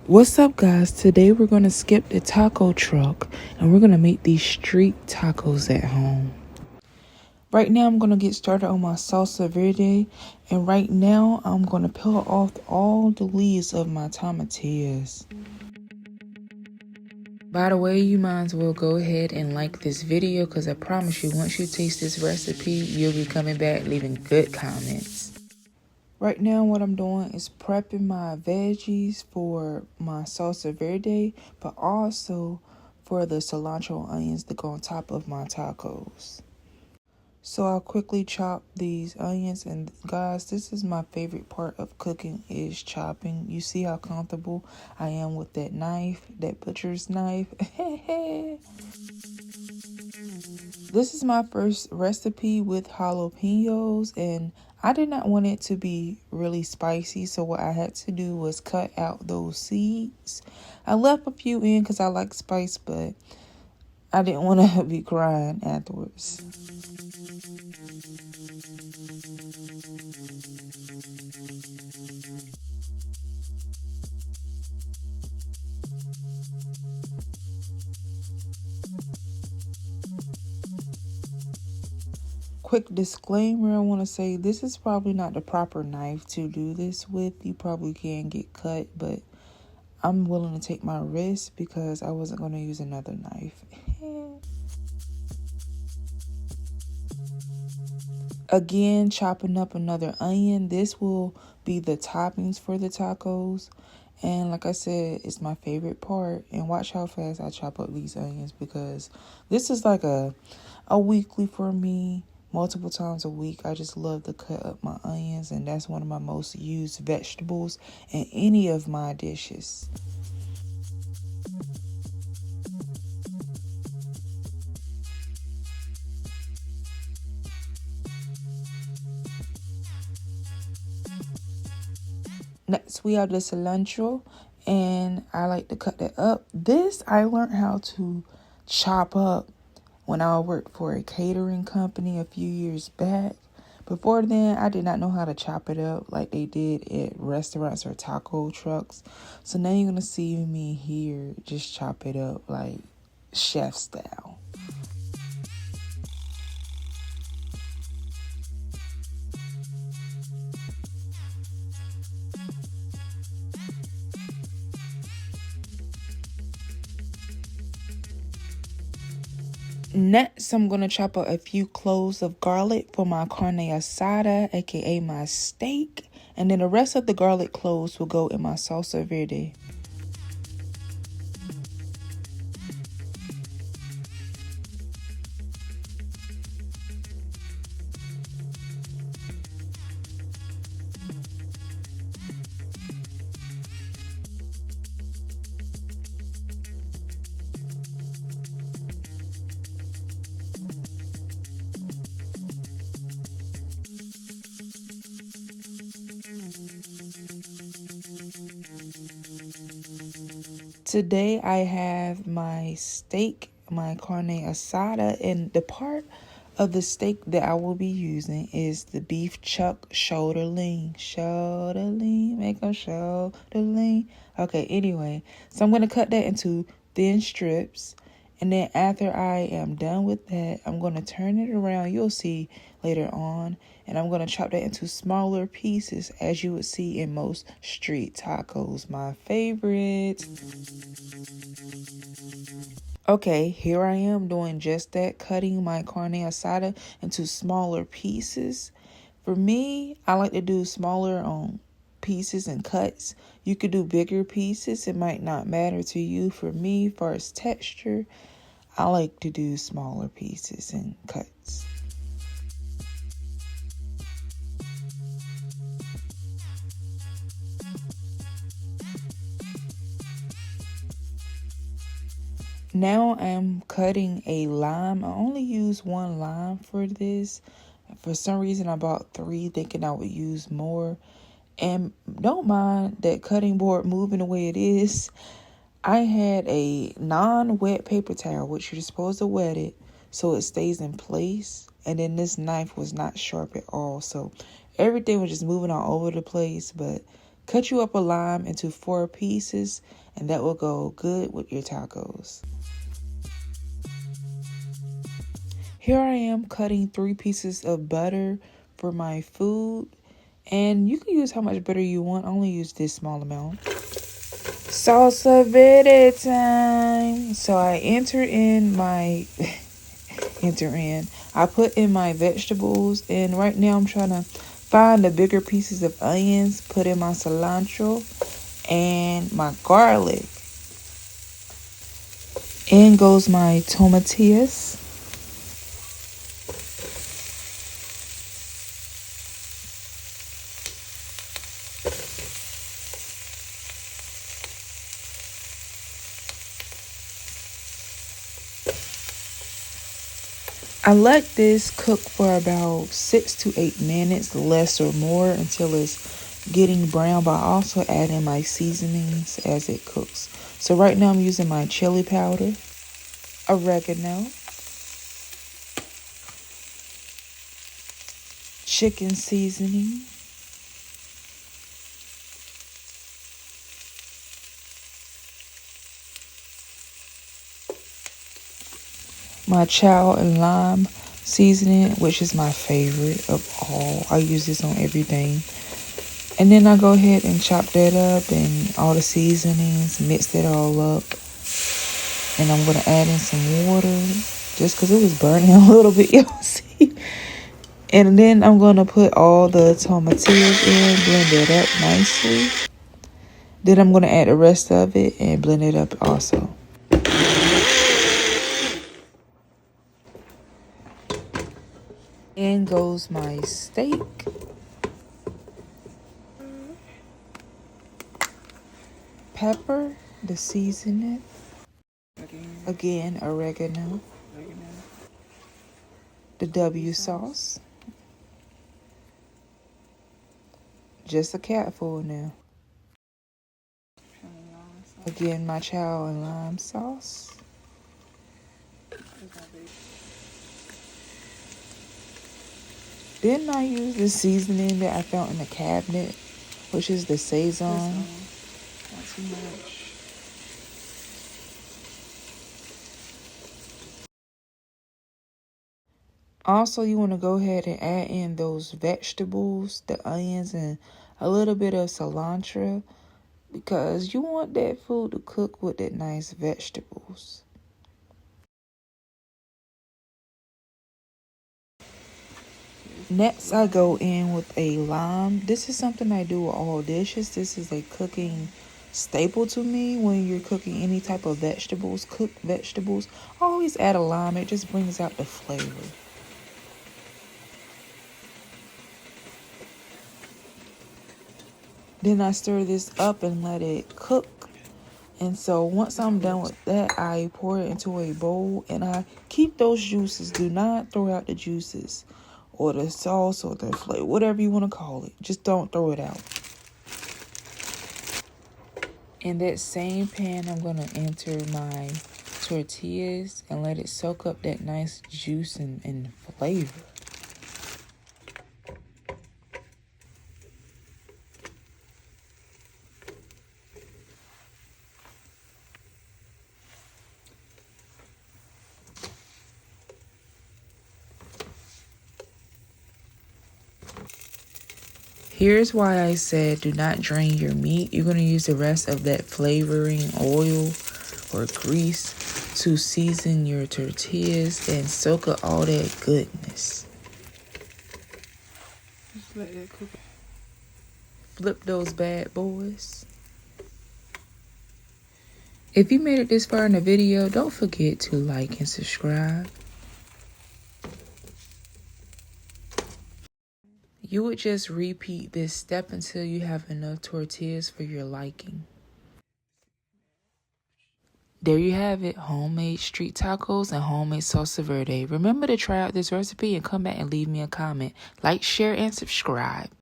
What's up, guys? Today we're going to skip the taco truck and we're going to make these street tacos at home. Right now I'm going to get started on my Salsa Verde, and right now I'm going to peel off all the leaves of my Tomatillos. By the way, you might as well go ahead and like this video, because I promise you, once you taste this recipe, you'll be coming back leaving good comments. Right now what I'm doing is prepping my veggies for my Salsa Verde, but also for the cilantro onions that go on top of my tacos. So I'll quickly chop these onions, and guys, this is my favorite part of cooking, is chopping. You see how comfortable I am with that knife, that butcher's knife. This is my first recipe with jalapeños, and I did not want it to be really spicy, so what I had to do was cut out those seeds. I left a few in because I like spice, but I didn't want to be crying afterwards. Quick disclaimer, I want to say this is probably not the proper knife to do this with. You probably can get cut, but I'm willing to take my risk because I wasn't going to use another knife. Again, chopping up another onion. This will be the toppings for the tacos. And like I said, it's my favorite part. And watch how fast I chop up these onions, because this is like a weekly for me. Multiple times a week. I just love to cut up my onions, and that's one of my most used vegetables in any of my dishes. Next, we have the cilantro, and I like to cut that up. This I learned how to chop up when I worked for a catering company a few years back. Before then, I did not know how to chop it up like they did at restaurants or taco trucks. So now you're going to see me here just chop it up like chef style. Next, I'm going to chop up a few cloves of garlic for my Carne Asada, aka my steak. And then the rest of the garlic cloves will go in my Salsa Verde. Today I have my steak, my Carne Asada, and the part of the steak that I will be using is the beef chuck shoulder lean. Shoulder lean, make a shoulder lean. Okay, anyway, so I'm going to cut that into thin strips. And then after I am done with that, I'm going to turn it around. You'll see later on. And I'm going to chop that into smaller pieces, as you would see in most street tacos. My favorite. Okay, here I am doing just that, cutting my carne asada into smaller pieces. For me, I like to do smaller pieces and cuts. You could do bigger pieces. It might not matter to you. For me, as far as texture, I like to do smaller pieces and cuts. Now I'm cutting a lime. I only use one lime for this. For some reason, I bought 3 thinking I would use more. And don't mind that cutting board moving the way it is. I had a non-wet paper towel, which you're supposed to wet it so it stays in place. And then this knife was not sharp at all. So everything was just moving all over the place. But Cut you up a lime into 4 pieces, and that will go good with your tacos. Here I am cutting 3 pieces of butter for my food. And you can use how much butter you want. I only use this small amount. Salsa Verde time. So I I put in my vegetables, and right now I'm trying to find the bigger pieces of onions, put in my cilantro and my garlic. In goes my tomatillos. I let this cook for about 6 to 8 minutes, less or more, until it's getting brown, but I also add in my seasonings as it cooks. So right now I'm using my chili powder, oregano, chicken seasoning, my chow and lime seasoning, which is my favorite of all. I use this on everything. And then I go ahead and chop that up and all the seasonings, mix that all up. And I'm going to add in some water just because it was burning a little bit, y'all see. And then I'm going to put all the tomatillos in, blend it up nicely. Then I'm going to add the rest of it and blend it up also. In goes my steak. Pepper, the seasoning. Again, oregano. The W sauce. Just a catful now. Again, my chow and lime sauce. Then I use the seasoning that I found in the cabinet, which is the Sazon. Not too much. Also, you want to go ahead and add in those vegetables, the onions, and a little bit of cilantro, because you want that food to cook with that nice vegetables. Next, I go in with a lime. This is something I do with all dishes. This is a cooking staple to me when you're cooking any type of vegetables, cooked vegetables. Always add a lime. It just brings out the flavor. Then I stir this up and let it cook. And so once I'm done with that, I pour it into a bowl and I keep those juices. Do not throw out the juices or the sauce or the flavor, whatever you want to call it. Just don't throw it out. In that same pan, I'm going to enter my tortillas and let it soak up that nice juice and flavor. Here's why I said do not drain your meat. You're going to use the rest of that flavoring oil or grease to season your tortillas and soak up all that goodness. Just let that cook. Flip those bad boys. If you made it this far in the video, don't forget to like and subscribe. You would just repeat this step until you have enough tortillas for your liking. There you have it, homemade street tacos and homemade salsa verde. Remember to try out this recipe and come back and leave me a comment. Like, share, and subscribe.